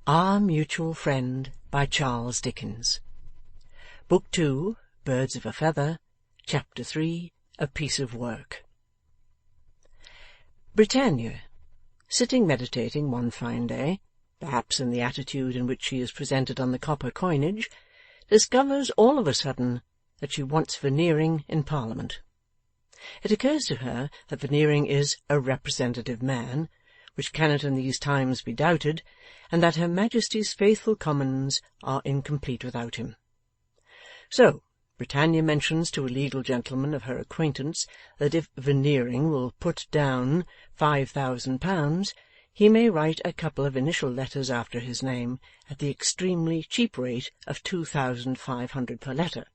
Our Mutual Friend by Charles Dickens. Book 2, Birds of a Feather, Chapter 3, A Piece of Work. Britannia, sitting meditating one fine day, perhaps in the attitude in which she is presented on the copper coinage, discovers all of a sudden that she wants Veneering in Parliament. It occurs to her that Veneering is a representative man, which cannot in these times be doubted, and that Her Majesty's faithful Commons are incomplete without him. So, Britannia mentions to a legal gentleman of her acquaintance that if Veneering will put down £5,000, he may write a couple of initial letters after his name, at the extremely cheap rate of 2,500 per letter.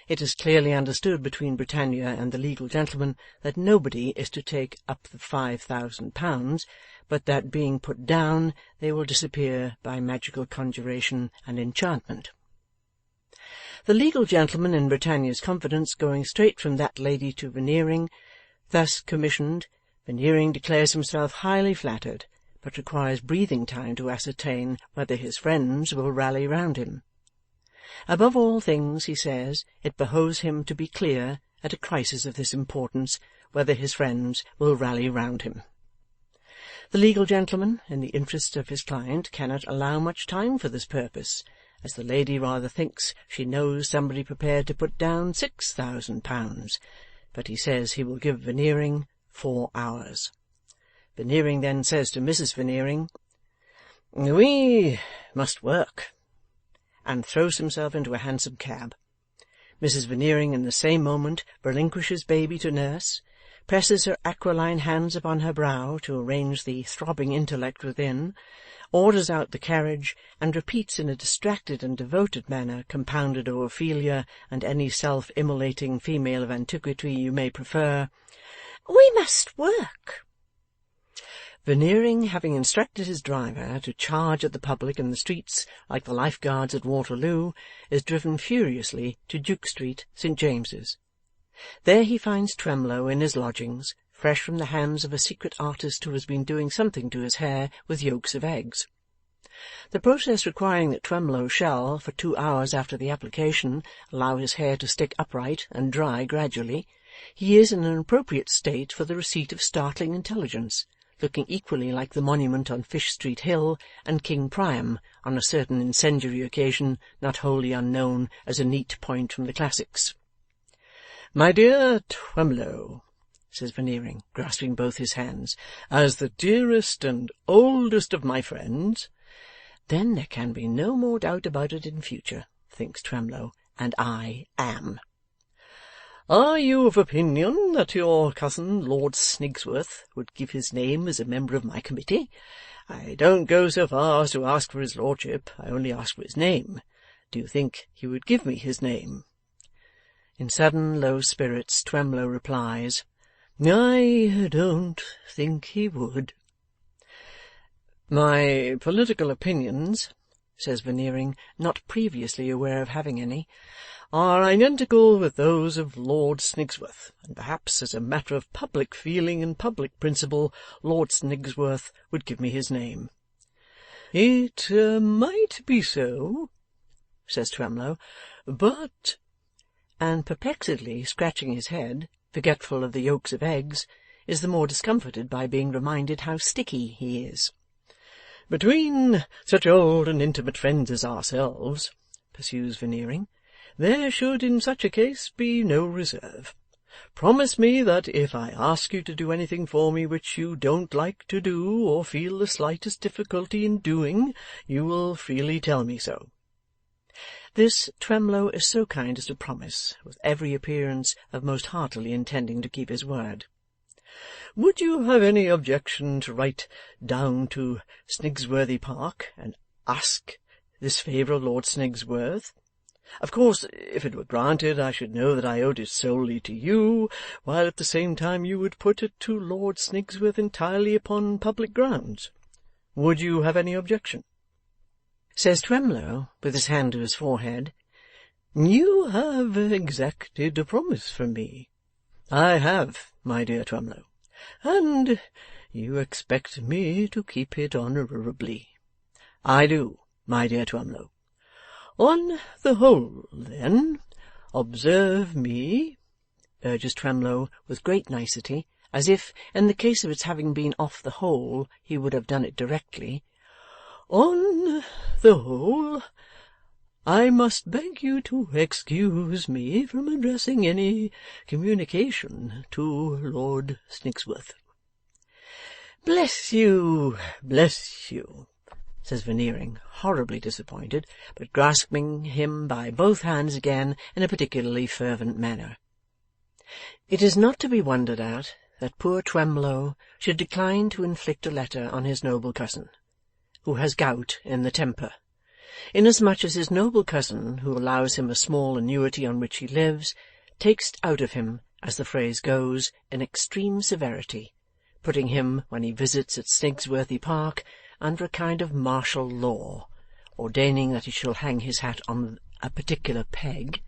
It is clearly understood between Britannia and the legal gentleman that nobody is to take up the £5,000, but that being put down, they will disappear by magical conjuration and enchantment. The legal gentleman in Britannia's confidence going straight from that lady to Veneering, thus commissioned, Veneering declares himself highly flattered, but requires breathing time to ascertain whether his friends will rally round him. Above all things, he says, it behoves him to be clear, at a crisis of this importance, whether his friends will rally round him. The legal gentleman, in the interests of his client, cannot allow much time for this purpose, as the lady rather thinks she knows somebody prepared to put down £6,000, but he says he will give Veneering 4 hours. Veneering then says to Mrs. Veneering, "We must work," and throws himself into a hansom cab. Mrs. Veneering in the same moment relinquishes baby to nurse, presses her aquiline hands upon her brow to arrange the throbbing intellect within, orders out the carriage, and repeats in a distracted and devoted manner, compounded of Ophelia and any self-immolating female of antiquity you may prefer, "We must work." Veneering, having instructed his driver to charge at the public in the streets like the Life Guards at Waterloo, is driven furiously to Duke Street, St. James's. There he finds Twemlow in his lodgings, fresh from the hands of a secret artist who has been doing something to his hair with yolks of eggs. The process requiring that Twemlow shall, for 2 hours after the application, allow his hair to stick upright and dry gradually, he is in an appropriate state for the receipt of startling intelligence, looking equally like the monument on Fish Street Hill and King Priam on a certain incendiary occasion not wholly unknown as a neat point from the classics. "My dear Twemlow," says Veneering, grasping both his hands, "as the dearest and oldest of my friends—" Then there can be no more doubt about it in future, thinks Twemlow, and I am. "Are you of opinion that your cousin Lord Snigsworth would give his name as a member of my committee? I don't go so far as to ask for his lordship, I only ask for his name. Do you think he would give me his name?" In sudden low spirits, Twemlow replies, "I don't think he would." "My political opinions," says Veneering, not previously aware of having any, "are identical with those of Lord Snigsworth, and perhaps as a matter of public feeling and public principle, Lord Snigsworth would give me his name." "It might be so," says Twemlow, "but—" and perplexedly scratching his head, forgetful of the yolks of eggs, is the more discomforted by being reminded how sticky he is. "Between such old and intimate friends as ourselves," pursues Veneering, "there should in such a case be no reserve. Promise me that if I ask you to do anything for me which you don't like to do or feel the slightest difficulty in doing, you will freely tell me so." This Twemlow is so kind as to promise, with every appearance of most heartily intending to keep his word. "Would you have any objection to write down to Snigsworthy Park and ask this favour of Lord Snigsworth? Of course, if it were granted, I should know that I owed it solely to you, while at the same time you would put it to Lord Snigsworth entirely upon public grounds. Would you have any objection?" Says Twemlow, with his hand to his forehead, "You have exacted a promise from me." "I have, my dear Twemlow." "And you expect me to keep it honourably." I do, my dear Twemlow. On the whole, then, observe me, urges Twemlow with great nicety, as if, in the case of its having been off the whole, he would have done it directly. On the whole, I must beg you to excuse me from addressing any communication to Lord Snigsworth. Bless you, says Veneering, horribly disappointed, but grasping him by both hands again in a particularly fervent manner. It is not to be wondered at that poor Twemlow should decline to inflict a letter on his noble cousin, who has gout in the temper, inasmuch as his noble cousin, who allows him a small annuity on which he lives, takes out of him, as the phrase goes, in extreme severity, putting him, when he visits at Snigsworthy Park, under a kind of martial law, ordaining that he shall hang his hat on a particular peg,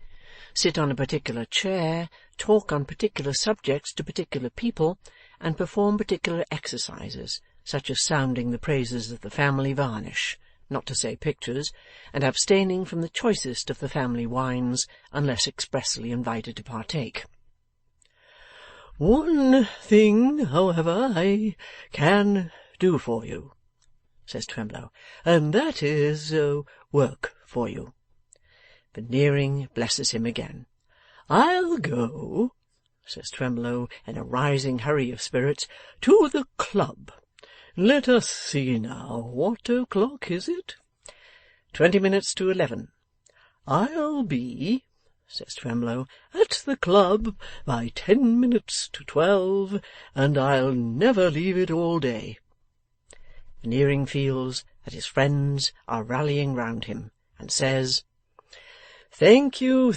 sit on a particular chair, talk on particular subjects to particular people, and perform particular exercises, such as sounding the praises of the family varnish, not to say pictures, and abstaining from the choicest of the family wines, unless expressly invited to partake. One thing, however, I can do for you, says Twemlow, and that is work for you. Veneering blesses him again. I'll go, says Twemlow, in a rising hurry of spirits, to the club. Let us see now, what o'clock is it? 20 minutes to 11. I'll be, says Twemlow, at the club by 10 minutes to 12, and I'll never leave it all day. Veneering feels that his friends are rallying round him, and says, Thank you.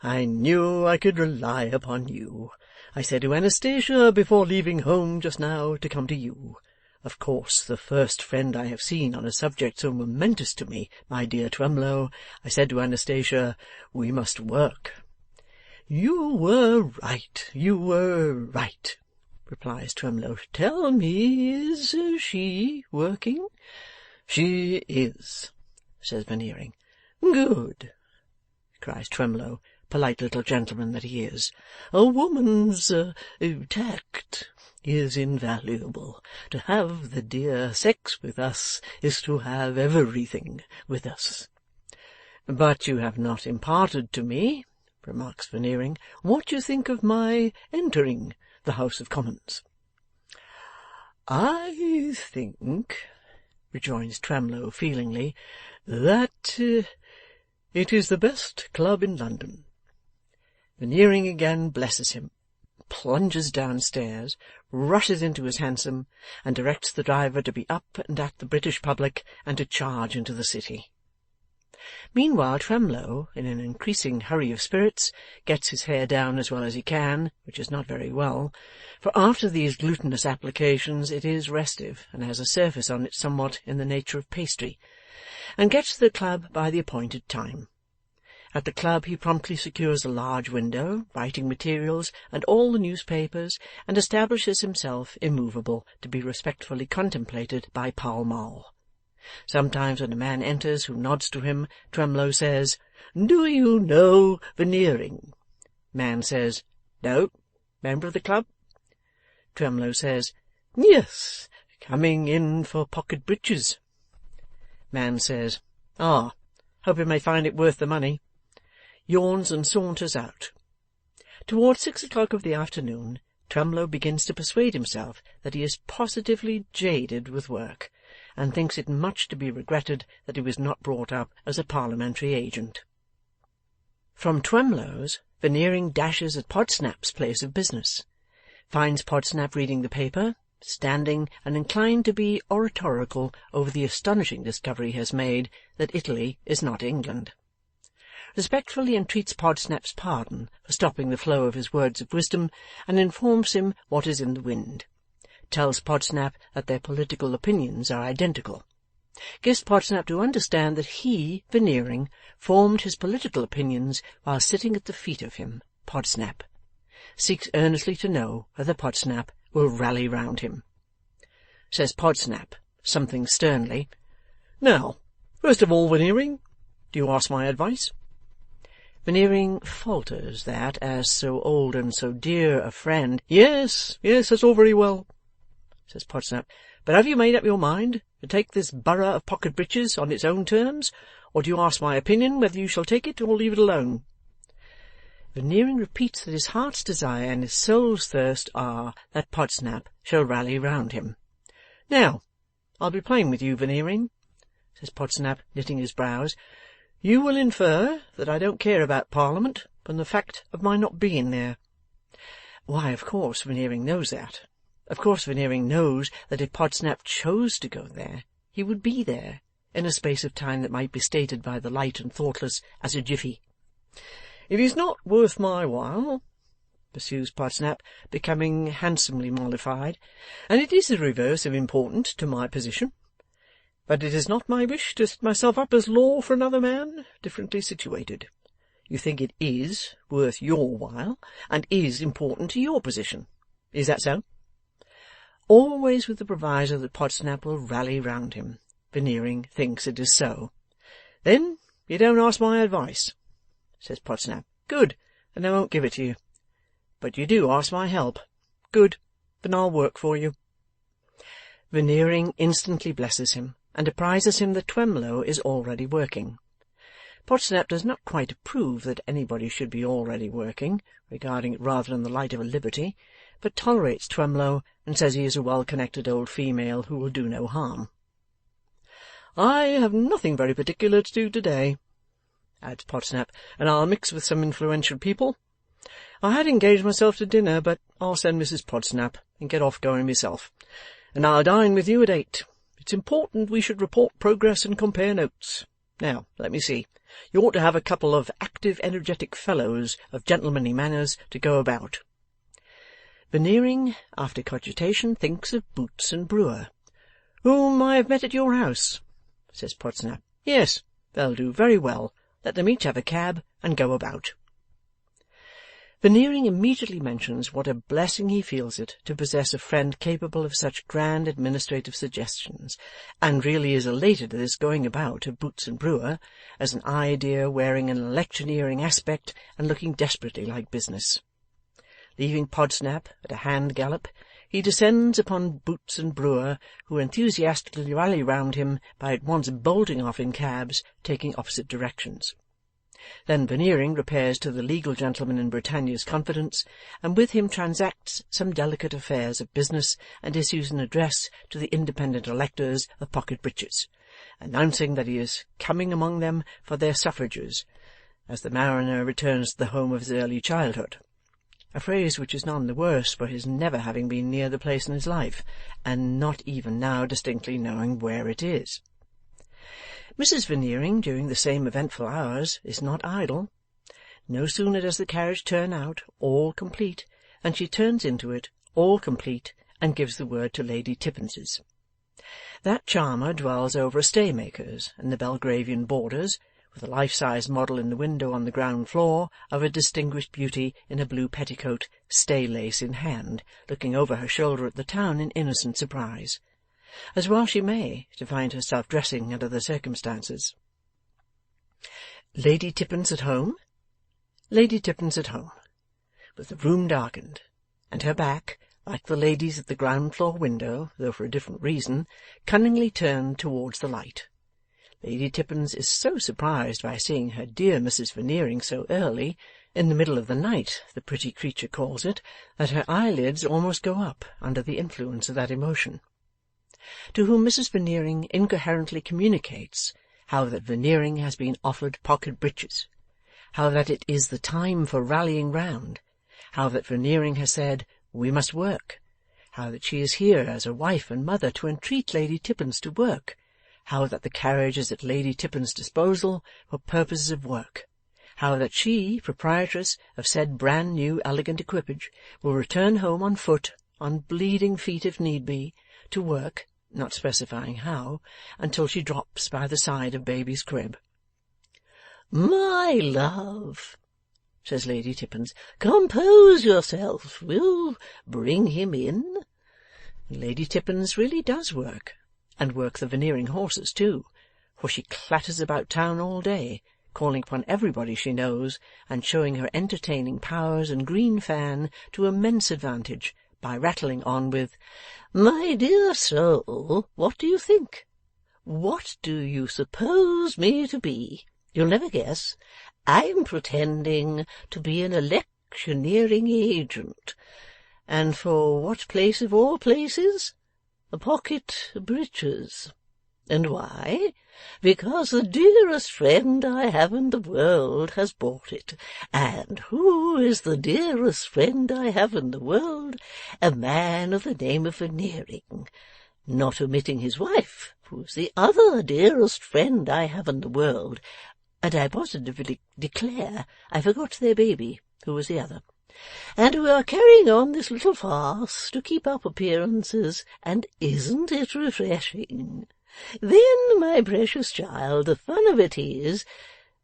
I knew I could rely upon you. I said to Anastasia before leaving home just now to come to you. Of course, the first friend I have seen on a subject so momentous to me, my dear Twemlow, I said to Anastasia, we must work. You were right, replies Twemlow. Tell me, is she working? She is, says Veneering. Good, cries Twemlow, polite little gentleman that he is. A woman's tact is invaluable. To have the dear sex with us is to have everything with us. But you have not imparted to me, remarks Veneering, what you think of my entering the House of Commons. I think, rejoins Twemlow feelingly, that it is the best club in London. Veneering again blesses him, plunges downstairs, rushes into his hansom, and directs the driver to be up and at the British public and to charge into the city. Meanwhile Twemlow, in an increasing hurry of spirits, gets his hair down as well as he can, which is not very well, for after these glutinous applications it is restive and has a surface on it somewhat in the nature of pastry, and gets to the club by the appointed time. At the club he promptly secures a large window, writing materials, and all the newspapers, and establishes himself immovable, to be respectfully contemplated by Pall Mall. Sometimes when a man enters who nods to him, Twemlow says, Do you know Veneering? Man says, No. Member of the club? Twemlow says, Yes, coming in for pocket breeches. Man says, Ah, hope you may find it worth the money. Yawns and saunters out. Towards 6 o'clock of the afternoon, Twemlow begins to persuade himself that he is positively jaded with work, and thinks it much to be regretted that he was not brought up as a parliamentary agent. From Twemlow's, Veneering dashes at Podsnap's place of business, finds Podsnap reading the paper, standing and inclined to be oratorical over the astonishing discovery he has made that Italy is not England. Respectfully entreats Podsnap's pardon for stopping the flow of his words of wisdom, and informs him what is in the wind. Tells Podsnap that their political opinions are identical. Gives Podsnap to understand that he, Veneering, formed his political opinions while sitting at the feet of him, Podsnap. Seeks earnestly to know whether Podsnap will rally round him. Says Podsnap, something sternly, Now, first of all, Veneering, do you ask my advice?' Veneering falters that, as so old and so dear a friend. Yes, that's all very well,' says Podsnap, 'but have you made up your mind to take this borough of Pocket Breaches on its own terms, or do you ask my opinion whether you shall take it or leave it alone?' Veneering repeats that his heart's desire and his soul's thirst are that Podsnap shall rally round him. 'Now, I'll be plain with you, Veneering,' says Podsnap, knitting his brows. 'You will infer that I don't care about Parliament from the fact of my not being there.' Why, of course Veneering knows that. Of course Veneering knows that if Podsnap chose to go there, he would be there, in a space of time that might be stated by the light and thoughtless as a jiffy. 'It is not worth my while,' pursues Podsnap, becoming handsomely mollified, 'and it is the reverse of important to my position. But it is not my wish to set myself up as law for another man, differently situated. You think it is worth your while, and is important to your position. Is that so?' Always with the proviso that Podsnap will rally round him. Veneering thinks it is so. 'Then you don't ask my advice,' says Podsnap. 'Good, then I won't give it to you. But you do ask my help. Good, then I'll work for you.' Veneering instantly blesses him, and apprises him that Twemlow is already working. Podsnap does not quite approve that anybody should be already working, regarding it rather in the light of a liberty, but tolerates Twemlow, and says he is a well-connected old female who will do no harm. 'I have nothing very particular to do to-day,' adds Podsnap, 'and I'll mix with some influential people. I had engaged myself to dinner, but I'll send Mrs Podsnap and get off going myself. And I'll dine with you at 8. It's important we should report progress and compare notes. Now, let me see. You ought to have a couple of active, energetic fellows of gentlemanly manners to go about.' Veneering, after cogitation, thinks of Boots and Brewer. 'Whom I have met at your house,' says Podsnap. 'Yes, they'll do very well. Let them each have a cab and go about.' Veneering immediately mentions what a blessing he feels it to possess a friend capable of such grand administrative suggestions, and really is elated at this going about of Boots and Brewer, as an idea wearing an electioneering aspect and looking desperately like business. Leaving Podsnap at a hand gallop, he descends upon Boots and Brewer, who enthusiastically rally round him by at once bolting off in cabs, taking opposite directions. Then Veneering repairs to the legal gentleman in Britannia's confidence, and with him transacts some delicate affairs of business, and issues an address to the independent electors of Pocket Breaches, announcing that he is coming among them for their suffrages, as the mariner returns to the home of his early childhood. A phrase which is none the worse for his never having been near the place in his life, and not even now distinctly knowing where it is. Mrs Veneering, during the same eventful hours, is not idle. No sooner does the carriage turn out, all complete, than she turns into it, all complete, and gives the word to Lady Tippinses. That charmer dwells over a staymaker's in the Belgravian borders, with a life-size model in the window on the ground floor of a distinguished beauty in a blue petticoat, stay-lace in hand, looking over her shoulder at the town in innocent surprise. As well she may, to find herself dressing under the circumstances. Lady Tippins at home? Lady Tippins at home, with the room darkened, and her back, like the lady's at the ground-floor window, though for a different reason, cunningly turned towards the light. Lady Tippins is so surprised by seeing her dear Mrs Veneering so early, in the middle of the night, the pretty creature calls it, that her eyelids almost go up under the influence of that emotion. To whom Mrs Veneering incoherently communicates how that Veneering has been offered Pocket Breaches, how that it is the time for rallying round, how that Veneering has said, "We must work," how that she is here as a wife and mother to entreat Lady Tippins to work, how that the carriage is at Lady Tippins' disposal for purposes of work, how that she, proprietress of said brand-new elegant equipage, will return home on foot, on bleeding feet if need be, to work, not specifying how, until she drops by the side of baby's crib. "My love," says Lady Tippins, "compose yourself. We'll bring him in." And Lady Tippins really does work, and work the Veneering horses too, for she clatters about town all day, calling upon everybody she knows, and showing her entertaining powers and green fan to immense advantage by rattling on with, "My dear soul, what do you think? What do you suppose me to be? You'll never guess. I'm pretending to be an electioneering agent. And for what place of all places? Pocket breeches. And why? Because the dearest friend I have in the world has bought it. And who is the dearest friend I have in the world? A man of the name of Veneering, not omitting his wife, who's the other dearest friend I have in the world. And I positively declare I forgot their baby, who was the other. And we are carrying on this little farce to keep up appearances, and isn't it refreshing? Then, my precious child, the fun of it is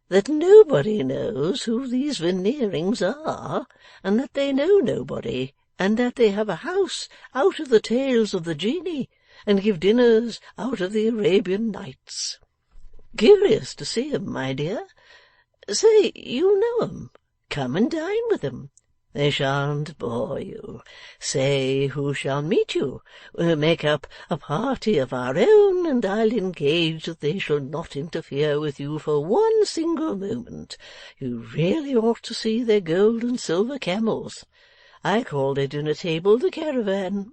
that nobody knows who these Veneerings are, and that they know nobody, and that they have a house out of the tales of the genie, and give dinners out of the Arabian Nights. Curious to see 'em, my dear. Say, you know 'em. Come and dine with 'em. They shan't bore you. Say who shall meet you. We'll make up a party of our own, and I'll engage that they shall not interfere with you for one single moment. You really ought to see their gold and silver camels. I call their dinner table the caravan.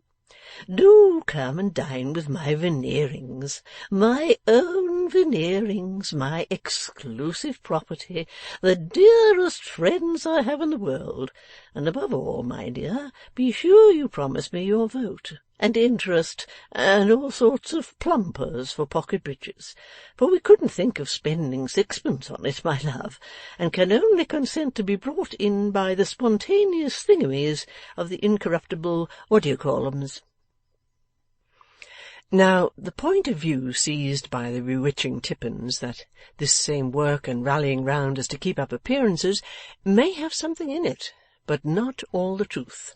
Do come and dine with my Veneerings, my own Veneerings, my exclusive property, the dearest friends I have in the world, and above all, my dear, be sure you promise me your vote, and interest, and all sorts of plumpers for pocket breeches, for we couldn't think of spending sixpence on it, my love, and can only consent to be brought in by the spontaneous thingamies of the incorruptible what-do-you-call-ems. Now, the point of view seized by the bewitching Tippins, that this same work and rallying round is to keep up appearances, may have something in it, but not all the truth.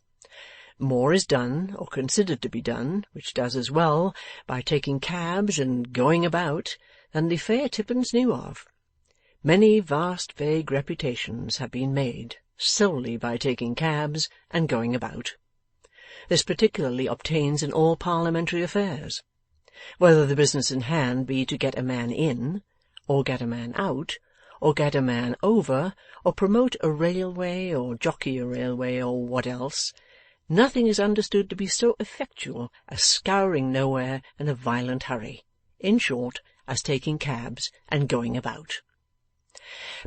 More is done, or considered to be done, which does as well, by taking cabs and going about, than the fair Tippins knew of. Many vast vague reputations have been made, solely by taking cabs and going about. This particularly obtains in all parliamentary affairs. Whether the business in hand be to get a man in, or get a man out, or get a man over, or promote a railway, or jockey a railway, or what else, nothing is understood to be so effectual as scouring nowhere in a violent hurry, in short, as taking cabs and going about.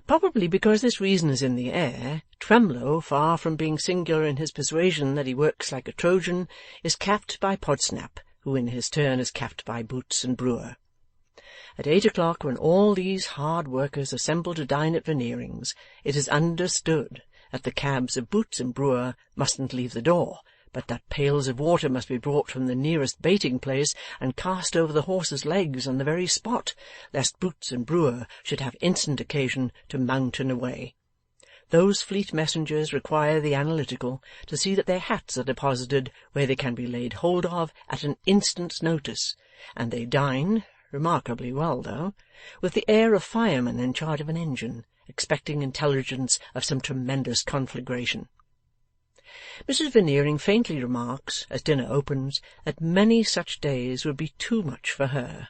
Probably because this reason is in the air, Twemlow, far from being singular in his persuasion that he works like a Trojan, is capped by Podsnap, who in his turn is capped by Boots and Brewer. At 8 o'clock, when all these hard workers assemble to dine at Veneering's, it is understood that the cabs of Boots and Brewer mustn't leave the door, but that pails of water must be brought from the nearest baiting-place and cast over the horses' legs on the very spot, lest Boots and Brewer should have instant occasion to mountain away. Those fleet messengers require the analytical to see that their hats are deposited where they can be laid hold of at an instant's notice, and they dine, remarkably well though, with the air of firemen in charge of an engine, expecting intelligence of some tremendous conflagration. Mrs. Veneering faintly remarks, as dinner opens, that many such days would be too much for her.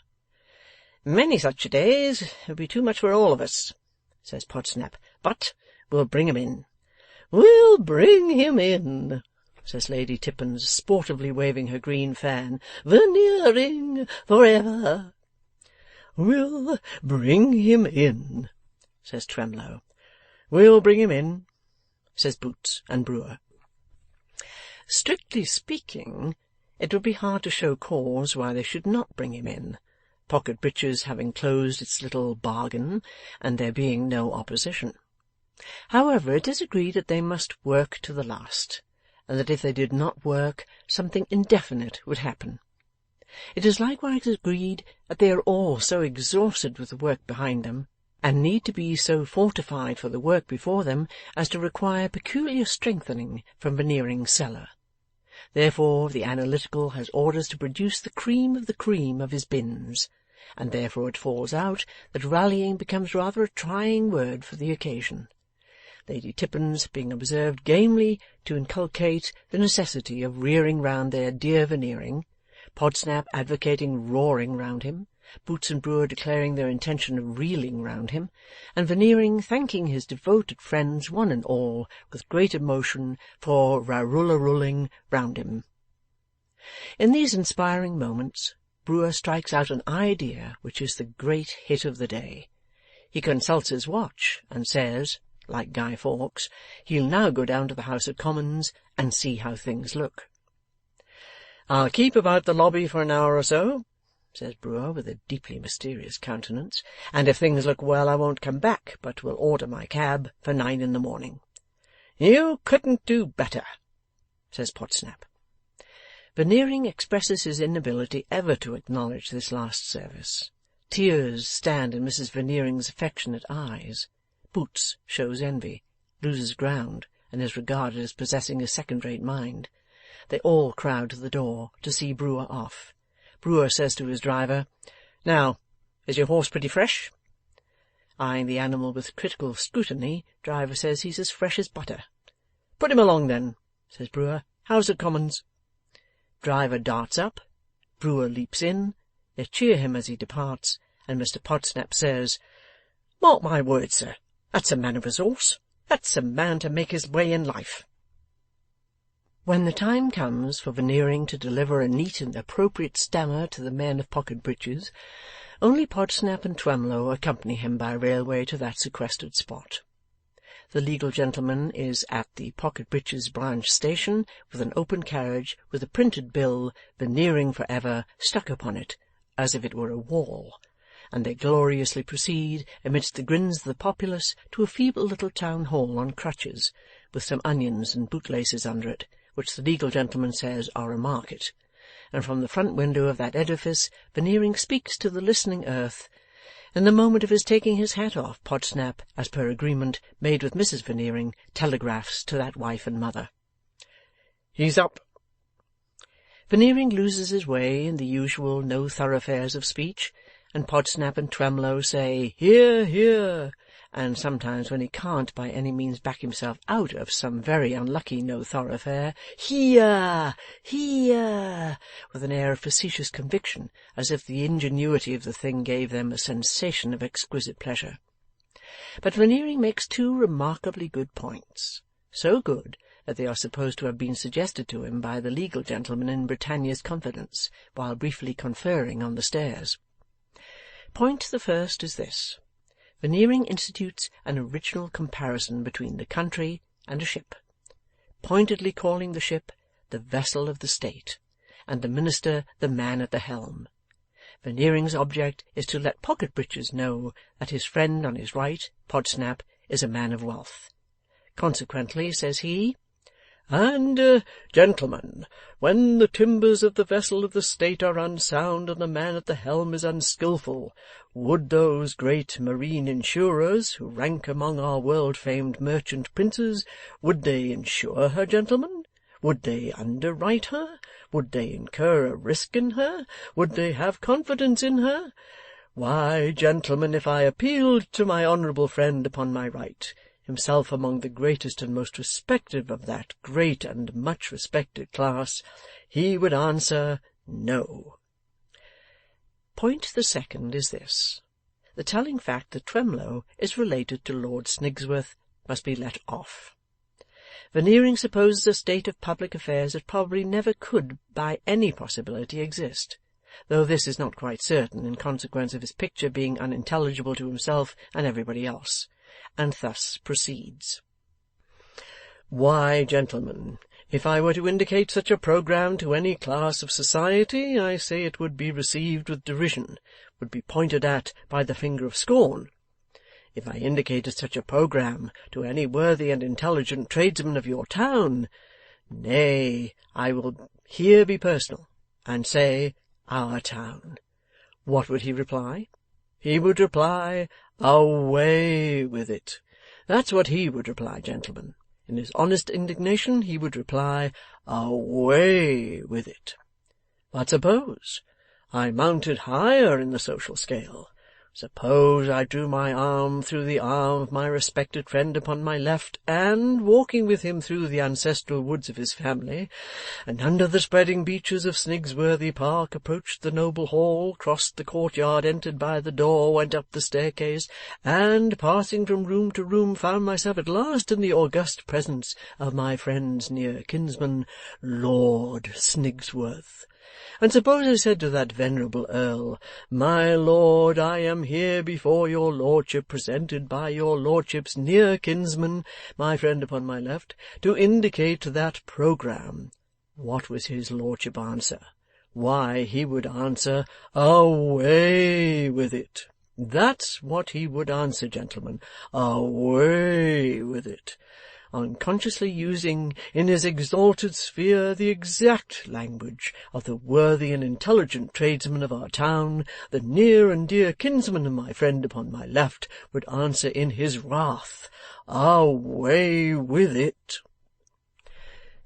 "Many such days would be too much for all of us," says Podsnap, "but we'll bring him in." "We'll bring him in," says Lady Tippins, sportively waving her green fan. "Veneering for ever." "We'll bring him in," says Twemlow. "We'll bring him in," says Boots and Brewer. Strictly speaking, it would be hard to show cause why they should not bring him in, Pocket Breeches having closed its little bargain, and there being no opposition. However, it is agreed that they must work to the last, and that if they did not work, something indefinite would happen. It is likewise agreed that they are all so exhausted with the work behind them, and need to be so fortified for the work before them, as to require peculiar strengthening from Veneering's cellar. Therefore the Analytical has orders to produce the cream of his bins, and therefore it falls out that rallying becomes rather a trying word for the occasion. Lady Tippins being observed gamely to inculcate the necessity of rearing round their dear Veneering, Podsnap advocating roaring round him, Boots and Brewer declaring their intention of reeling round him, and Veneering thanking his devoted friends one and all with great emotion for rarullarulling round him. In these inspiring moments, Brewer strikes out an idea which is the great hit of the day. He consults his watch and says, like Guy Fawkes, he'll now go down to the House of Commons and see how things look. "I'll keep about the lobby for an hour or so," says Brewer, with a deeply mysterious countenance, "and if things look well I won't come back, but will order my cab for 9 in the morning." "You couldn't do better," says Podsnap. Veneering expresses his inability ever to acknowledge this last service. Tears stand in Mrs. Veneering's affectionate eyes. Boots shows envy, loses ground, and is regarded as possessing a second-rate mind. They all crowd to the door to see Brewer off. Brewer says to his driver, "Now, is your horse pretty fresh?" Eyeing the animal with critical scrutiny, driver says he's as fresh as butter. "Put him along then," says Brewer. "House of Commons." Driver darts up. Brewer leaps in. They cheer him as he departs, and Mr. Podsnap says, "Mark my words, sir, that's a man of resource. That's a man to make his way in life." When the time comes for Veneering to deliver a neat and appropriate stammer to the men of Pocket Breaches, only Podsnap and Twemlow accompany him by railway to that sequestered spot. The legal gentleman is at the Pocket Breaches branch station, with an open carriage with a printed bill, "Veneering for ever," stuck upon it, as if it were a wall, and they gloriously proceed, amidst the grins of the populace, to a feeble little town hall on crutches, with some onions and bootlaces under it, which the legal gentleman says are a market, and from the front window of that edifice Veneering speaks to the listening earth. In the moment of his taking his hat off, Podsnap, as per agreement made with Mrs. Veneering, telegraphs to that wife and mother, "He's up." Veneering loses his way in the usual no-thoroughfares of speech, and Podsnap and Twemlow say, "Hear, hear," and sometimes, when he can't by any means back himself out of some very unlucky no-thoroughfare, "Hear, hear," with an air of facetious conviction, as if the ingenuity of the thing gave them a sensation of exquisite pleasure. But Veneering makes 2 remarkably good points, so good that they are supposed to have been suggested to him by the legal gentleman in Britannia's confidence, while briefly conferring on the stairs. Point the first is this. Veneering institutes an original comparison between the country and a ship, pointedly calling the ship the vessel of the state, and the minister the man at the helm. Veneering's object is to let Pocket Breaches know that his friend on his right, Podsnap, is a man of wealth. Consequently, says he, "And, gentlemen, when the timbers of the vessel of the state are unsound and the man at the helm is unskilful, would those great marine insurers, who rank among our world-famed merchant princes, would they insure her, gentlemen? Would they underwrite her? Would they incur a risk in her? Would they have confidence in her? Why, gentlemen, if I appealed to my honourable friend upon my right, himself among the greatest and most respected of that great and much respected class, he would answer no." Point the second is this. The telling fact that Twemlow is related to Lord Snigsworth must be let off. Veneering supposes a state of public affairs that probably never could by any possibility exist, though this is not quite certain in consequence of his picture being unintelligible to himself and everybody else, and thus proceeds. "Why, gentlemen, if I were to indicate such a programme to any class of society, I say it would be received with derision, would be pointed at by the finger of scorn. If I indicated such a programme to any worthy and intelligent tradesman of your town, nay, I will here be personal, and say our town, what would he reply? He would reply, 'Away with it.' That's what he would reply, gentlemen. In his honest indignation he would reply, 'Away with it.' But suppose I mounted higher in the social scale. Suppose I drew my arm through the arm of my respected friend upon my left, and, walking with him through the ancestral woods of his family, and under the spreading beeches of Snigsworthy Park, approached the noble hall, crossed the courtyard, entered by the door, went up the staircase, and, passing from room to room, found myself at last in the august presence of my friend's near kinsman, Lord Snigsworth. And suppose I said to that venerable Earl, My lord, I am here before your lordship, presented by your lordship's near kinsman, my friend upon my left, to indicate that programme. What was his lordship answer? Why, he would answer, Away with it. That's what he would answer, gentlemen. Away with it. Unconsciously using in his exalted sphere the exact language of the worthy and intelligent tradesman of our town, the near and dear kinsman of my friend upon my left would answer in his wrath, Away with it.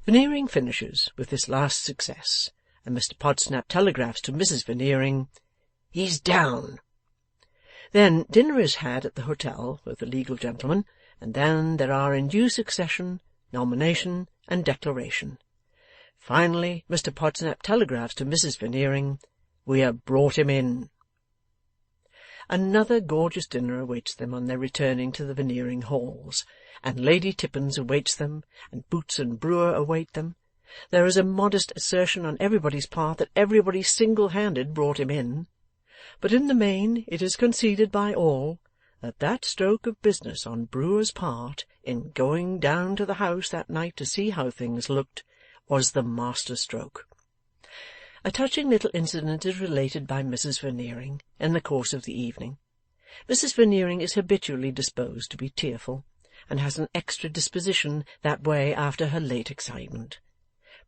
Veneering finishes with this last success, and Mr. Podsnap telegraphs to Mrs. Veneering, He's down. Then dinner is had at the hotel with the legal gentleman, and then there are in due succession nomination and declaration. Finally, Mr. Podsnap telegraphs to Mrs. Veneering, We have brought him in. Another gorgeous dinner awaits them on their returning to the Veneering halls, and Lady Tippins awaits them, and Boots and Brewer await them. There is a modest assertion on everybody's part that everybody single-handed brought him in, but in the main it is conceded by all that stroke of business on Brewer's part in going down to the house that night to see how things looked was the master stroke. A touching little incident is related by Mrs. Veneering in the course of the evening. Mrs. Veneering is habitually disposed to be tearful, and has an extra disposition that way after her late excitement.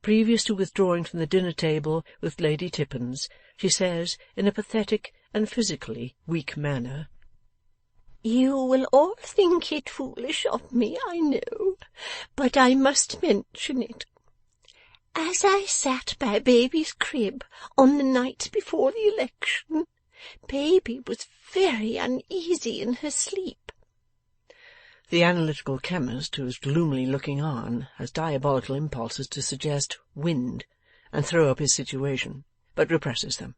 Previous to withdrawing from the dinner-table with Lady Tippins, she says, in a pathetic and physically weak manner, You will all think it foolish of me, I know, but I must mention it. As I sat by Baby's crib on the night before the election, Baby was very uneasy in her sleep. The analytical chemist, who is gloomily looking on, has diabolical impulses to suggest wind and throw up his situation, but represses them.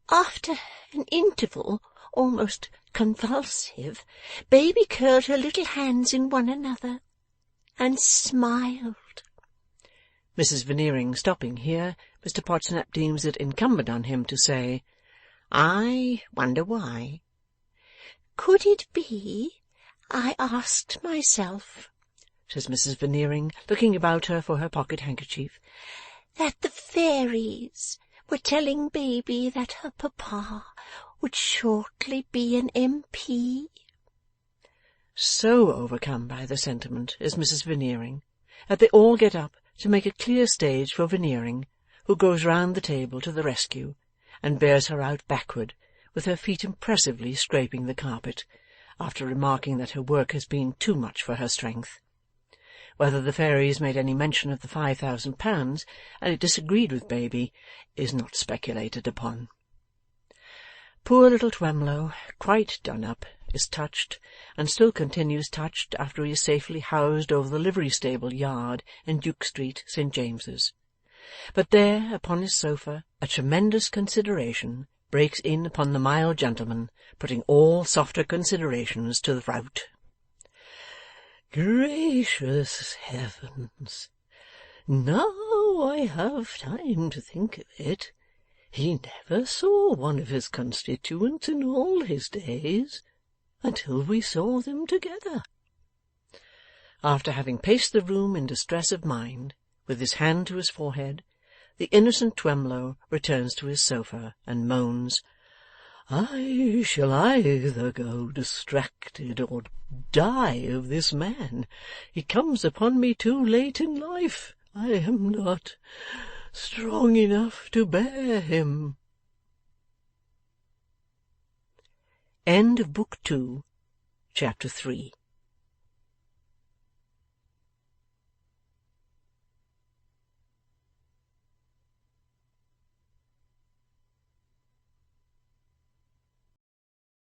After an interval almost convulsive, Baby curled her little hands in one another and smiled. Mrs. Veneering stopping here, Mr. Podsnap deems it incumbent on him to say, I wonder why. Could it be, I asked myself, says Mrs. Veneering, looking about her for her pocket-handkerchief, that the fairies were telling Baby that her papa would shortly be an MP? So overcome by the sentiment is Mrs. Veneering that they all get up to make a clear stage for Veneering, who goes round the table to the rescue and bears her out backward, with her feet impressively scraping the carpet, after remarking that her work has been too much for her strength. Whether the fairies made any mention of the £5,000, and it disagreed with Baby, is not speculated upon. Poor little Twemlow, quite done up, is touched, and still continues touched after he is safely housed over the livery-stable yard in Duke Street, St. James's. But there, upon his sofa, a tremendous consideration breaks in upon the mild gentleman, putting all softer considerations to the rout. Gracious heavens! Now I have time to think of it. He never saw one of his constituents in all his days, until we saw them together. After having paced the room in distress of mind, with his hand to his forehead, the innocent Twemlow returns to his sofa and moans, I shall either go distracted or die of this man. He comes upon me too late in life. I am not strong enough to bear him. End of Book 2, Chapter 3.